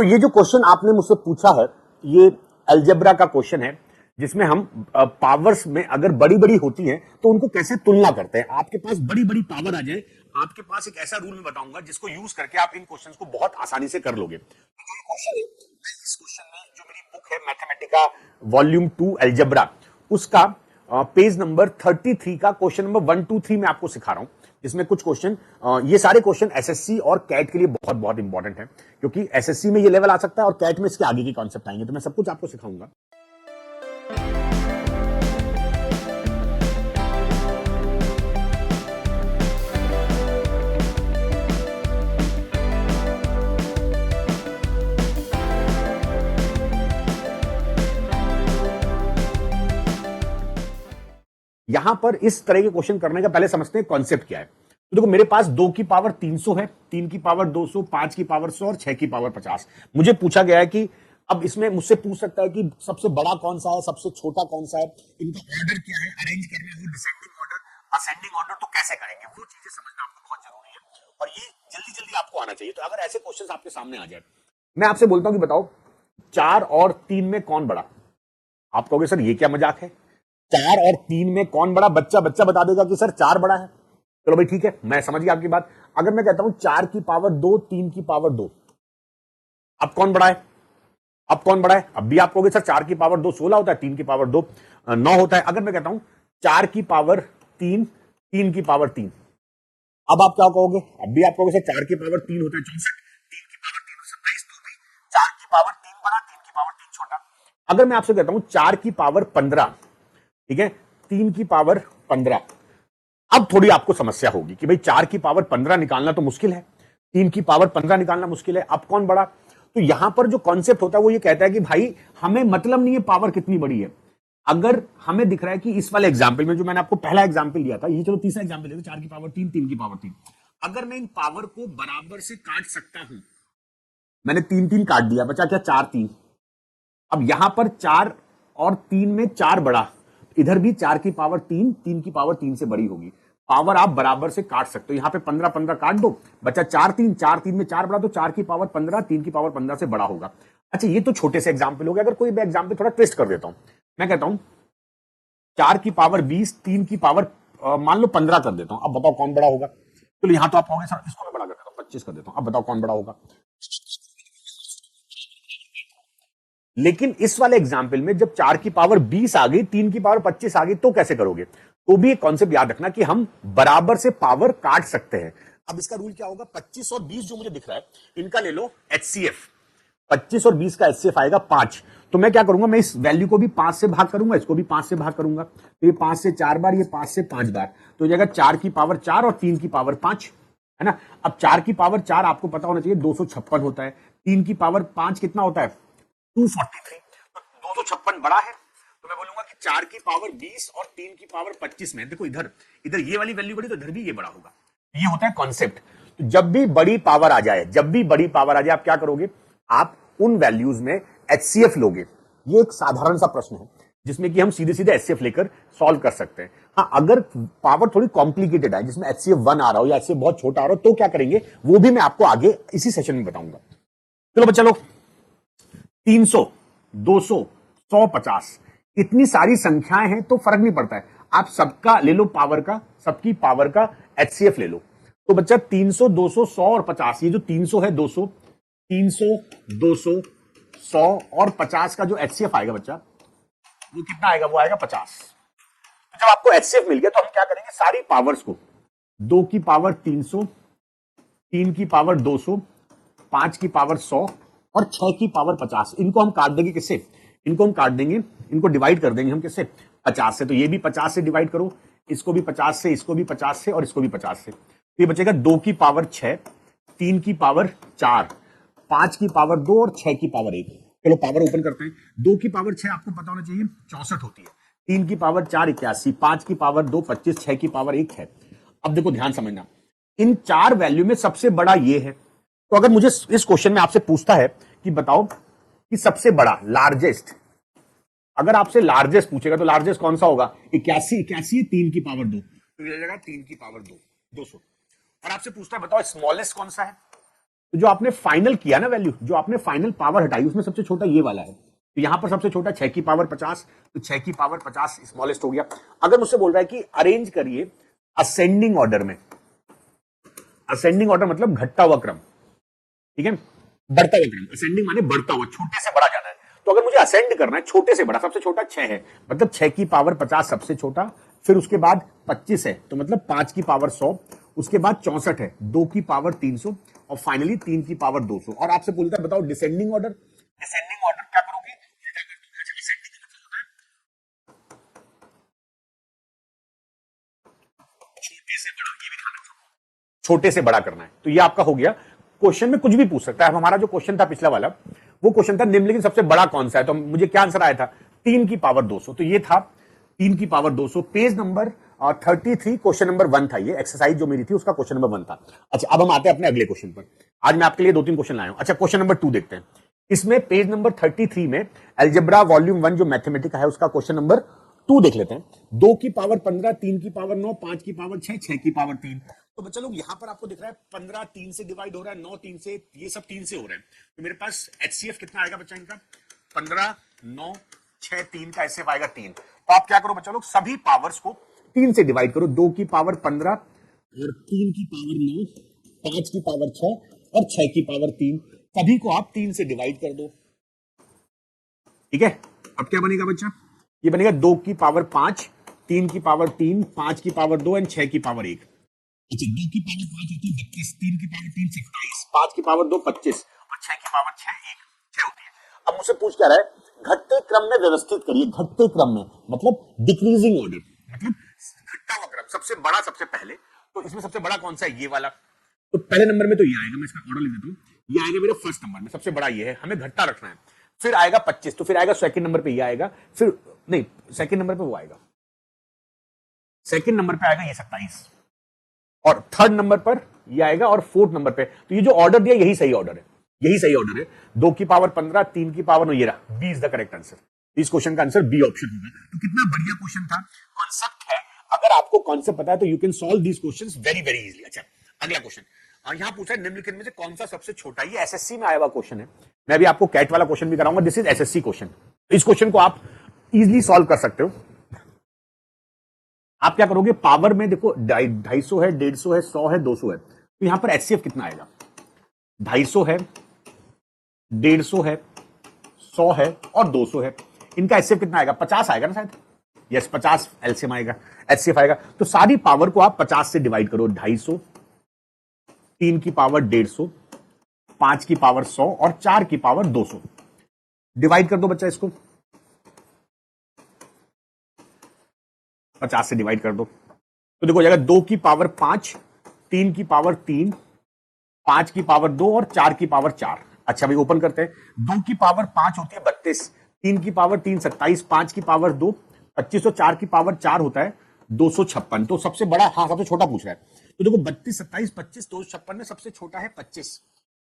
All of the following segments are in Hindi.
तो ये जो क्वेश्चन आपने मुझसे पूछा है, ये अलजेब्रा का क्वेश्चन है, जिसमें हम पावर्स में अगर बड़ी बड़ी होती हैं तो उनको कैसे तुलना करते हैं। आपके पास बड़ी बड़ी पावर आ जाए, आपके पास एक ऐसा रूल मैं बताऊंगा जिसको यूज करके आप इन क्वेश्चंस को बहुत आसानी से कर लोगे। तो ये क्वेश्चन है, इस क्वेश्चन में जो मेरी बुक है मैथमेटिका वॉल्यूम 2 अलजेब्रा, उसका पेज नंबर 33 का क्वेश्चन नंबर 1 2 3 मैं आपको सिखा रहा हूं, जिसमें कुछ क्वेश्चन, ये सारे क्वेश्चन एसएससी और कैट के लिए बहुत बहुत इंपॉर्टेंट है, क्योंकि एसएससी में ये लेवल आ सकता है और कैट में इसके आगे के कॉन्सेप्ट आएंगे। तो मैं सब कुछ आपको सिखाऊंगा। यहां पर इस तरह के क्वेश्चन करने का पहले समझते हैं कॉन्सेप्ट क्या है। तो देखो, मेरे पास 2 की पावर 300 है, 3 की पावर 200, 5 की पावर 100 और 6 की पावर 50। मुझे पूछा गया है कि अब इसमें मुझसे पूछ सकता है कि सबसे बड़ा कौन सा है, सबसे छोटा कौन सा है, इनका ऑर्डर क्या है, अरेंज करना है, डिसेंडिंग ऑर्डर, असेंडिंग ऑर्डर, तो कैसे करेंगे, वो चीजें समझना आपको बहुत जरूरी है और ये जल्दी जल्दी आपको आना चाहिए। तो अगर ऐसे क्वेश्चन आपके सामने आ जाए, मैं आपसे बोलता हूं कि बताओ 4 और 3 में कौन बड़ा। आप कहोगे सर ये क्या मजाक है, 4 और 3 में कौन बड़ा। बच्चा बता देगा कि सर 4 बड़ा है। चलो भाई ठीक है, मैं समझ गया आपकी बात। अगर मैं कहता हूं 4 की पावर 2, 3 की पावर 2, अब कौन बड़ा है, अब कौन बड़ा है। अब भी आप कहोगे सर 4 की पावर 2 16 होता है, 3 की पावर 2 9 होता है। अगर मैं कहता हूं 4 की पावर 3, 3 की पावर 3, अब आप क्या कहोगे, अब भी आप कहोगे सर 4 की पावर 3 होता है 64, 3 की पावर 3 27, तो भी 4 की पावर 3 बड़ा, 3 की पावर 3 छोटा। अगर मैं आपसे कहता हूं 4 की पावर 15, ठीक है, 3 की पावर 15, अब थोड़ी आपको समस्या होगी कि भाई 4 की पावर 15 निकालना तो मुश्किल है, 3 की पावर 15 निकालना मुश्किल है, अब कौन बड़ा। तो यहां पर जो कॉन्सेप्ट होता है वो ये कहता है कि भाई हमें मतलब नहीं है पावर कितनी बड़ी है। अगर हमें दिख रहा है कि इस वाले एग्जाम्पल में जो मैंने आपको पहला एग्जाम्पल दिया था, ये चलो तीसरा एग्जाम्पल लेते, 4 की पावर 3, 3 की पावर 3, अगर मैं इन पावर को बराबर से काट सकता हूं, मैंने 3 3 काट दिया, बचा क्या 4 3। अब यहां पर 4 और 3 में 4 बड़ा, इधर भी 4 की पावर 3, 3 की पावर 3 से बड़ी होगी। पावर आप बराबर से काट सकते हो, यहां पे 15 15 काट दो, बचा 4 3, 4 3 में 4 बड़ा, तो 4 की पावर 15, 3 की पावर 15 से बड़ा होगा। अच्छा, ये तो छोटे से एग्जाम्पल हो गया। अगर कोई मैं एग्जाम्पल थोड़ा ट्विस्ट कर देता हूं, मैं कहता हूं 4 की पावर 20, 3 की पावर मान लो 15 कर देता हूं, अब बताओ कौन बड़ा होगा। तो यहां तो आप कहोगे सर इसको मैं बड़ा कर देता हूं, 25 कर देता हूं, अब बताओ कौन बड़ा होगा। लेकिन इस वाले एग्जाम्पल में जब 4 की पावर 20 आ गई, 3 की पावर 25 आ गई, तो कैसे करोगे। तो भी एक कॉन्सेप्ट याद रखना कि हम बराबर से पावर काट सकते हैं। अब इसका रूल क्या होगा, 25 और 20 जो मुझे दिख रहा है, इनका ले लो एचसीएफ। 25 और 20 का एचसीएफ आएगा 5। तो मैं क्या करूंगा, मैं इस वैल्यू को भी 5 से भाग करूंगा, इसको भी 5 से भाग करूंगा। तो ये 5 से 4 बार, ये 5 से 5 बार, तो जाएगा 4 की पावर 4 और 3 की पावर 5, है ना। अब 4 की पावर 4 आपको पता होना चाहिए 256 होता है, 3 की पावर 5 कितना होता है 243, तो 256 बड़ा है। तो मैं बोलूंगा कि 4 की पावर 20 और 3 की पावर 25 में, देखो इधर इधर ये वाली वैल्यू बड़ी, तो इधर भी ये बड़ा होगा। ये होता है कॉन्सेप्ट। तो जब भी बड़ी पावर आ जाए, जब भी बड़ी पावर आ जाए, आप क्या करोगे, आप उन वैल्यूज में एचसीएफ लोगे। ये एक साधारण सा प्रश्न है जिसमें कि हम सीधे सीधे एचसीएफ लेकर सॉल्व कर सकते हैं। हाँ, अगर पावर थोड़ी कॉम्प्लिकेटेड है, जिसमें एचसीएफ 1 आ रहा हो या एचसीएफ बहुत छोटा आ रहा हो, तो क्या करेंगे वो भी मैं आपको आगे इसी सेशन में बताऊंगा। चलो बच्चा लोग, 300, 200, 100, 50, इतनी सारी संख्याएं हैं तो फर्क नहीं पड़ता है, आप सबका ले लो पावर का, सबकी पावर का एचसीएफ ले लो। तो बच्चा 300, 200, 100 और 50, ये जो 300 है, 200, 300, 200, 100 और 50 का जो एचसीएफ आएगा बच्चा, वो कितना आएगा, वो आएगा 50। तो जब आपको एचसीएफ मिल गया तो हम क्या करेंगे, सारी पावर्स को, 2 की पावर 300, 3 की पावर 200, 5 की पावर 100 और 6 की पावर 50, इनको हम काट देंगे किससे, इनको हम काट देंगे, इनको डिवाइड कर देंगे हम किससे, 50 से। तो ये भी 50 से डिवाइड करो, इसको भी 50 से, इसको भी 50 से और इसको भी 50 से। तो ये बचेगा 2 की पावर 6, 3 की पावर 4, 5 की पावर 2 और 6 की पावर 1। चलो पावर ओपन करते हैं। 2 की पावर 6 आपको पता होना चाहिए 64 होती है, 3 की पावर 4 81, 5 की पावर 2 25, 6 की पावर 1 है। अब देखो ध्यान समझना, इन 4 वैल्यू में सबसे बड़ा ये है। तो अगर मुझे इस क्वेश्चन में आपसे पूछता है कि बताओ कि सबसे बड़ा लार्जेस्ट, अगर आपसे लार्जेस्ट पूछेगा तो लार्जेस्ट कौन सा होगा, 81, 81 3 की पावर 2, तो ये जाएगा 3 की पावर 2, 200। और आपसे पूछता है बताओ स्मॉलेस्ट कौन सा है, तो जो आपने फाइनल किया ना वैल्यू, जो आपने फाइनल पावर हटाई, उसमें सबसे छोटा ये वाला है। तो यहां पर सबसे छोटा 6 की पावर 50, तो 6 की पावर 50 स्मॉलेस्ट हो गया। अगर मुझसे बोल रहा है कि अरेंज करिए असेंडिंग ऑर्डर में, असेंडिंग ऑर्डर मतलब घटता हुआ क्रम, ठीक है, बढ़ता हुआ क्रम, असेंडिंग माने बढ़ता हुआ, छोटे से बड़ा जाना है। तो अगर मुझे असेंड करना है छोटे से बड़ा, सबसे छोटा 6 है, मतलब 6 की पावर 50 सबसे छोटा, फिर उसके बाद 25 है, तो मतलब 5 की पावर 100, उसके बाद 64 है, 2 की पावर 300, और फाइनली 3 की पावर 200। और आपसे बोलता है बताओ डिसेंडिंग ऑर्डर, डिसेंडिंग ऑर्डर क्या करोगे? छोटे से बड़ा, ये भी ध्यान रखो, छोटे से बड़ा करना है। तो ये आपका हो गया। क्वेश्चन में कुछ भी पूछ सकता है। हमारा जो क्वेश्चन था पिछला वाला, वो क्वेश्चन था निम्नलिखित सबसे बड़ा कौन सा है, तो मुझे क्या आंसर आया था? 3 की पावर 200। तो ये था 3 की power 200। Page number 33, question number 1 था। ये एक्सरसाइज जो मेरी थी उसका क्वेश्चन नंबर 1 था। अच्छा, अब हम आते हैं अपने अगले क्वेश्चन पर। आज मैं आपके लिए 2-3 क्वेश्चन लाया हूं। अच्छा, क्वेश्चन नंबर 2 देखते हैं। इसमें पेज नंबर 33 में एल्जेब्रा वॉल्यूम 1 जो मैथमेटिक्स है उसका क्वेश्चन नंबर 2 देख लेते हैं। 2 की पावर 15, 3 की पावर 9, 5 की पावर 6, 6 की पावर 3। तो बच्चा लोग यहां पर आपको दिख रहा है 15 3 से डिवाइड हो रहा है, 9 3 से, ये सब 3 से हो रहा है। तो मेरे पास एचसीएफ कितना आएगा बच्चा इनका? 15 9 6 3 का एचसीएफ आएगा 3। तो आप क्या करो बच्चा लोग, सभी पावर्स को 3 से डिवाइड करो। 2 की पावर 15 और 3 की पावर 9, 5 की पावर 6 और 6 की पावर 3, सभी को आप 3 से डिवाइड कर दो। ठीक है, अब क्या बनेगा बच्चा? ये बनेगा 2 की पावर 5, 3 की पावर 3, 5 की पावर 2 एंड 6 की पावर 1। अच्छा, 2 की पावर 5 होती है 32, 3 की पावर 3 27, 5 की पावर 2 25 और 6 की पावर 6 1 6 होती है। अब मुझसे पूछ क्या रहा है, घटते क्रम में व्यवस्थित करिए। घटते क्रम में मतलब डिक्रीजिंग ऑर्डर, मतलब घटता हुआ क्रम, सबसे बड़ा सबसे पहले। तो इसमें सबसे बड़ा कौन सा है? ये वाला। तो पहले नंबर में तो ये आएगा, मैं इसका ऑर्डर लिख देता हूँ। ये आएगा मेरे फर्स्ट नंबर में, सबसे बड़ा ये है, हमें घटता रखना है। फिर आएगा 25, तो फिर आएगा सेकंड नंबर पे ये आएगा, फिर नहीं, सेकंड नंबर पे वो आएगा, सेकंड नंबर पे आएगा ये 27, और थर्ड नंबर पर ये आएगा, और फोर्थ नंबर पे। तो ये जो ऑर्डर दिया यही सही ऑर्डर है, यही सही ऑर्डर है। 2 की पावर 15, 3 की पावर 9, ये रहा, B is the correct answer. इस क्वेश्चन का आंसर बी ऑप्शन होगा। तो कितना बढ़िया क्वेश्चन था, कॉन्सेप्ट है। अगर आपको कॉन्सेप्ट पता है तो you can solve these questions very very easily. अच्छा, अगला क्वेश्चन यहां पूछा है निम्नलिखित में से कौन सा सबसे छोटा, ये एसएससी में आया हुआ क्वेश्चन है। मैं भी आपको कैट वाला क्वेश्चन भी कराऊंगा, दिस इज एसएससी क्वेश्चन। इस क्वेश्चन को आप इजीली सॉल्व कर सकते हो। आप क्या करोगे, पावर में देखो 250 है, 150 है, 100 है, 200 है। तो यहां पर एचसीएफ कितना आएगा? 250 है, 150 है, 100 है और 200 है। इनका एचसीएफ कितना आएगा? 50 आएगा ना शायद। यस, 50 एलसीएम आएगा, एचसीएफ आएगा। तो सारी पावर को आप 50 से डिवाइड करो। 250, 3 की पावर 150, 5 की पावर 100 और 4 की पावर 200। डिवाइड कर दो बच्चा इसको, 50 से डिवाइड कर दो। तो देखो हो जाएगा 2 की पावर 5, 3 की पावर 3, 5 की पावर 2 और 4 की पावर 4। अच्छा भाई, ओपन करते हैं। 2 की पावर 5 होती है 32, 3 की पावर 3 27, 5 की पावर 2 25 और 4 की पावर 4 होता है 256। तो सबसे बड़ा, हाँ सबसे छोटा पूछ रहा है। तो देखो 32 27 25 256 में सबसे छोटा है 25।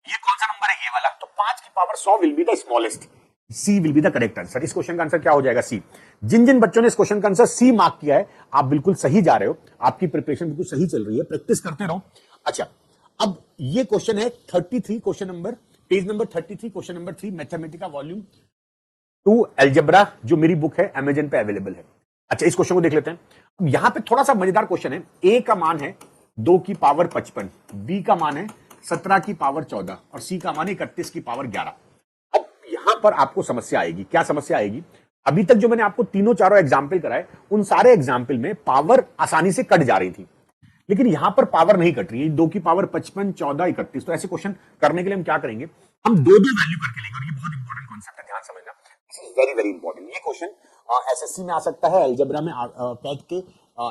ये कौन सा नंबर है? ये वाला। तो 5 की power 100 will be the smallest. C will be the correct answer. इस क्वेश्चन का आंसर क्या हो जाएगा? सी। जिन जिन बच्चों ने इस क्वेश्चन का आंसर सी मार्क किया है, आप बिल्कुल सही जा रहे हो, आपकी प्रिपरेशन बिल्कुल सही चल रही है, प्रैक्टिस करते रहो। अच्छा, अब ये क्वेश्चन है 33, question number, page number 33, question number 3, Mathematica volume 2 algebra, जो मेरी बुक है अमेजन पे अवेलेबल है। अच्छा, इस क्वेश्चन को देख लेते हैं। अब यहां पे थोड़ा सा मजेदार क्वेश्चन है। ए का मान है 2 की पावर 55, बी का मान है 17 की पावर 14 और सी का मान है 31 की पावर 11। अब यहां पर आपको समस्या आएगी। क्या समस्या आएगी? अभी तक जो मैंने आपको तीनों चारों एग्जाम्पल कराए, उन सारे एग्जाम्पल में पावर आसानी से कट जा रही थी, लेकिन यहां पर पावर नहीं कट रही है। 2 की पावर 55 14 31। तो ऐसे क्वेश्चन करने के लिए हम क्या करेंगे, हम दो दो वैल्यू करके लेंगे। और ये बहुत इंपॉर्टेंट कॉन्सेप्ट है, ध्यान समझना, वेरी वेरी इंपॉर्टेंट। ये क्वेश्चन एसएससी में आ सकता है, एल्जेब्रा में, कैट के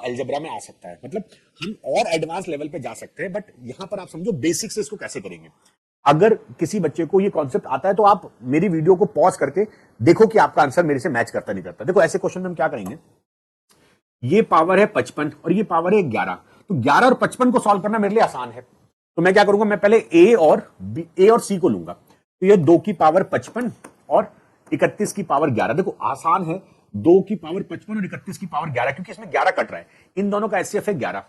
एल्जेब्रा में आ सकता है। मतलब हम और एडवांस लेवल पे जा सकते हैं, बट यहां पर आप समझो बेसिक से इसको कैसे करेंगे। अगर किसी बच्चे को ये कॉन्सेप्ट आता है तो आप मेरी वीडियो को पॉज करके देखो कि आपका आंसर मेरे से मैच करता नहीं करता। देखो ऐसे क्वेश्चन में हम क्या करेंगे, ये पावर है 55 और ये पावर है 11। तो 11 और 55 को सॉल्व करना मेरे लिए आसान है। तो मैं क्या करूंगा, मैं पहले ए और सी को लूंगा। तो ये 2 की पावर 55 और 31 की पावर 11। देखो आसान है, 2 की पावर 55 और 31 की पावर 11, क्योंकि इसमें 11 कट रहा है। इन दोनों का एचसीएफ है 11।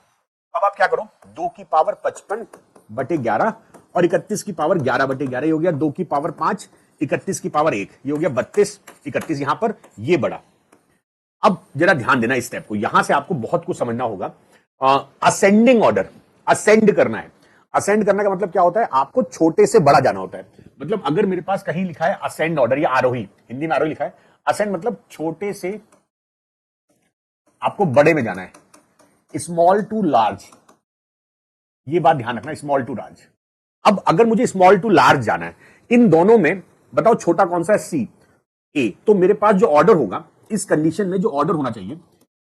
अब आप क्या करो, 2 की पावर 55 बटे 11 और 31 की पावर 11/11, ये हो गया 2 की पावर 5, 31 की पावर 1, ये हो गया 32, 31 यहां पर ये बड़ा। अब जरा ध्यान देना इस स्टेप को, यहां से आपको बहुत कुछ समझना होगा। असेंडिंग ऑर्डर, असेंड करना है। असेंड करने का मतलब क्या होता है, आपको छोटे से बड़ा जाना होता है। मतलब अगर मेरे पास कहीं लिखा है असेंड ऑर्डर या आरोही, हिंदी में आरोही लिखा है, असेंड मतलब छोटे से आपको बड़े में जाना है, स्मॉल टू लार्ज, ये बात ध्यान रखना, स्मॉल टू लार्ज। अब अगर मुझे स्मॉल टू लार्ज जाना है, इन दोनों में बताओ छोटा कौन सा है, सी, ए, तो मेरे पास जो ऑर्डर होगा इस कंडीशन में, जो ऑर्डर होना चाहिए,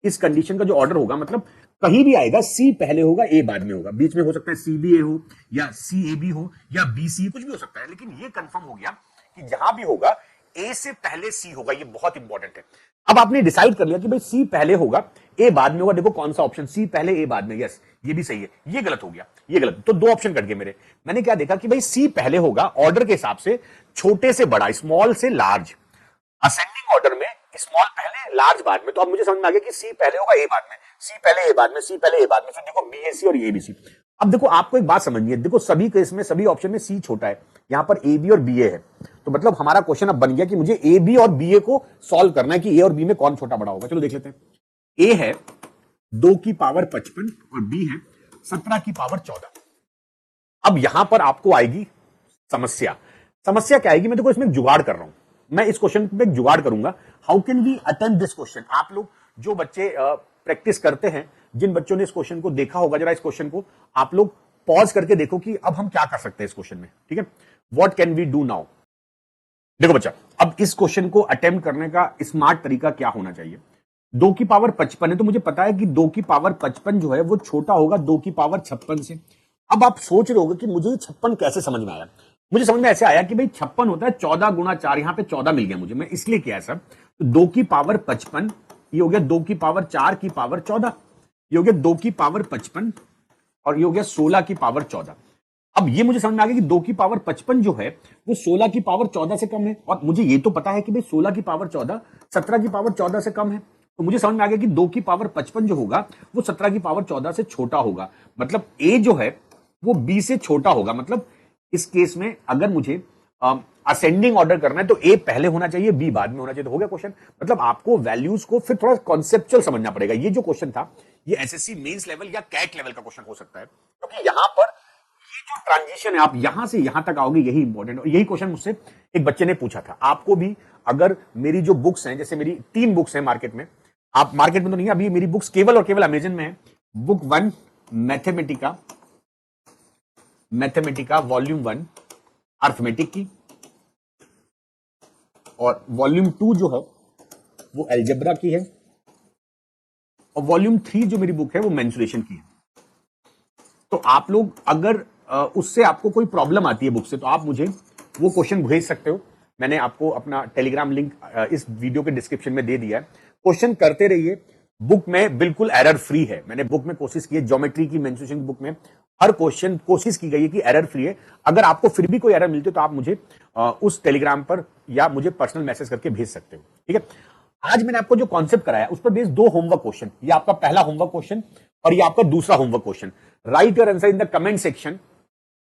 इस कंडीशन का जो ऑर्डर होगा, मतलब कहीं भी आएगा सी पहले होगा ए बाद में होगा, बीच में हो सकता है सी बी ए हो या सी ए बी हो या बी सी, कुछ भी हो सकता है, लेकिन ये कंफर्म हो गया कि जहां भी होगा ए से पहले सी होगा, ये बहुत इंपॉर्टेंट है। अब आपने डिसाइड कर लिया कि भाई सी पहले होगा ए बाद में होगा, देखो कौन सा ऑप्शन, सी पहले ए बाद में, यस ये भी सही है, ये गलत हो गया, ये गलत, तो दो ऑप्शन कट गए मेरे। मैंने क्या देखा कि भाई सी पहले होगा ऑर्डर के हिसाब से, छोटे से बड़ा, स्मॉल से लार्ज, असेंडिंग ऑर्डर में स्मॉल पहले लार्ज बाद में, तो अब मुझे समझ में आ गया कि सी पहले होगा ए बाद में, सी पहले ए बाद में, सी पहले ए बाद में, फिर देखो बी ए सी और ए बी सी। अब देखो आपको एक बात समझनी है, देखो सभी केस में, सभी ऑप्शन में सी छोटा है, यहां पर ए बी और बी ए है, तो मतलब हमारा क्वेश्चन अब बन गया कि मुझे ए बी और बी ए को सॉल्व करना है कि ए और बी में कौन छोटा बड़ा होगा। चलो देख लेते हैं। ए है 2 की पावर 55 और बी है 17 की पावर 14। अब यहां पर आपको आएगी समस्या। समस्या क्या आएगी, मैं देखो इसमें जुगाड़ कर रहा हूं, मैं इस क्वेश्चन पे जुगाड़ करूंगा। How can we attempt this question. आप लोग जो बच्चे प्रैक्टिस करते हैं, जिन बच्चों ने इस क्वेश्चन को देखा होगा, जरा इस क्वेश्चन को आप लोग पॉज करके देखो कि अब हम क्या कर सकते हैं इस क्वेश्चन में, ठीक है। What can we do now. देखो बच्चा, अब इस क्वेश्चन को अटेम्प्ट करने का स्मार्ट तरीका क्या होना चाहिए। 2 की पावर 55 है, तो मुझे पता है कि 2 की पावर 55 जो है वो छोटा होगा 2 की पावर 56 से। अब आप सोच रहे होगे कि मुझे 56 कैसे समझ में आया। मुझे समझ में ऐसे आया कि भाई 56 होता है 14 गुणा 4, यहां पे 14 मिल गया मुझे, मैं इसलिए किया सब। तो 2 की पावर 55, ये हो गया 2 की पावर 4 की पावर 14, ये हो गया 2 की पावर 55 और ये हो गया 16 की पावर 14। अब ये मुझे समझ में आ गया कि 2 की पावर 55 जो है वो 16 की पावर 14 से कम है, और मुझे ये तो पता है कि भाई 16 की पावर 14 17 की पावर 14 से कम है। तो मुझे समझ में आ गया कि 2 की पावर 55 जो होगा वो 17 की पावर 14 से छोटा होगा, मतलब ए जो है वो बी से छोटा होगा। मतलब इस केस में अगर मुझे असेंडिंग ऑर्डर करना है तो ए पहले होना चाहिए, बी बाद में होना चाहिए, तो हो गया क्वेश्चन। मतलब आपको वैल्यूज को फिर थोड़ा कॉन्सेप्चुअल समझना पड़ेगा। ये जो क्वेश्चन था ये एसएससी मेंस लेवल या कैट लेवल का क्वेश्चन हो सकता है, क्योंकि यहां पर ये जो ट्रांजिशन है, आप यहां से यहां तक आओगे, यही इंपॉर्टेंट। और यही क्वेश्चन मुझसे एक बच्चे ने पूछा था। आपको भी अगर मेरी जो बुक्स हैं, जैसे मेरी 3 बुक्स हैं मार्केट में, आप मार्केट में तो नहीं, अभी मेरी बुक्स केवल और केवल अमेजन में है। बुक 1 मैथमेटिका वॉल्यूम 1 अर्थमेटिक की, और वॉल्यूम 2 जो है वो अलजेब्रा की है, और वॉल्यूम 3 जो मेरी बुक है वो मेंसुरेशन की है। तो आप लोग अगर उससे आपको कोई प्रॉब्लम आती है बुक से, तो आप मुझे वो क्वेश्चन भेज सकते हो। मैंने आपको अपना टेलीग्राम लिंक इस वीडियो के डिस्क्रिप्शन में दे दिया है। क्वेश्चन करते रहिए, बुक में बिल्कुल एरर फ्री है। मैंने बुक में कोशिश की है, ज्योमेट्री की मेंसुरेशन बुक में हर क्वेश्चन कोशिश की गई है कि एरर फ्री है। अगर आपको फिर भी कोई एरर मिलती है तो आप मुझे उस टेलीग्राम पर या मुझे पर्सनल मैसेज करके भेज सकते हो, ठीक है। आज मैंने आपको जो कॉन्सेप्ट कराया उस पर बेस्ड 2 होमवर्क क्वेश्चन, ये आपका पहला होमवर्क क्वेश्चन और ये आपका दूसरा homework question. Right your answer in the comment section.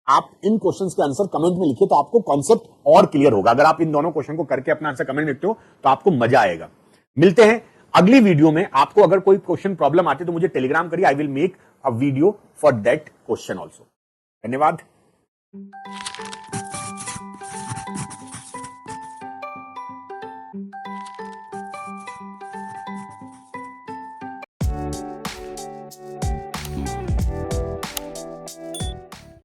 आप इन क्वेश्चंस के आंसर कमेंट में लिखिए तो आपको कॉन्सेप्ट और क्लियर होगा। अगर आप इन दोनों क्वेश्चन को करके अपना आंसर कमेंट में लिखते हो तो आपको मजा आएगा। मिलते हैं अगली वीडियो में। आपको अगर कोई क्वेश्चन प्रॉब्लम आती है तो मुझे टेलीग्राम करिए, I will make a video for that question also. धन्यवाद।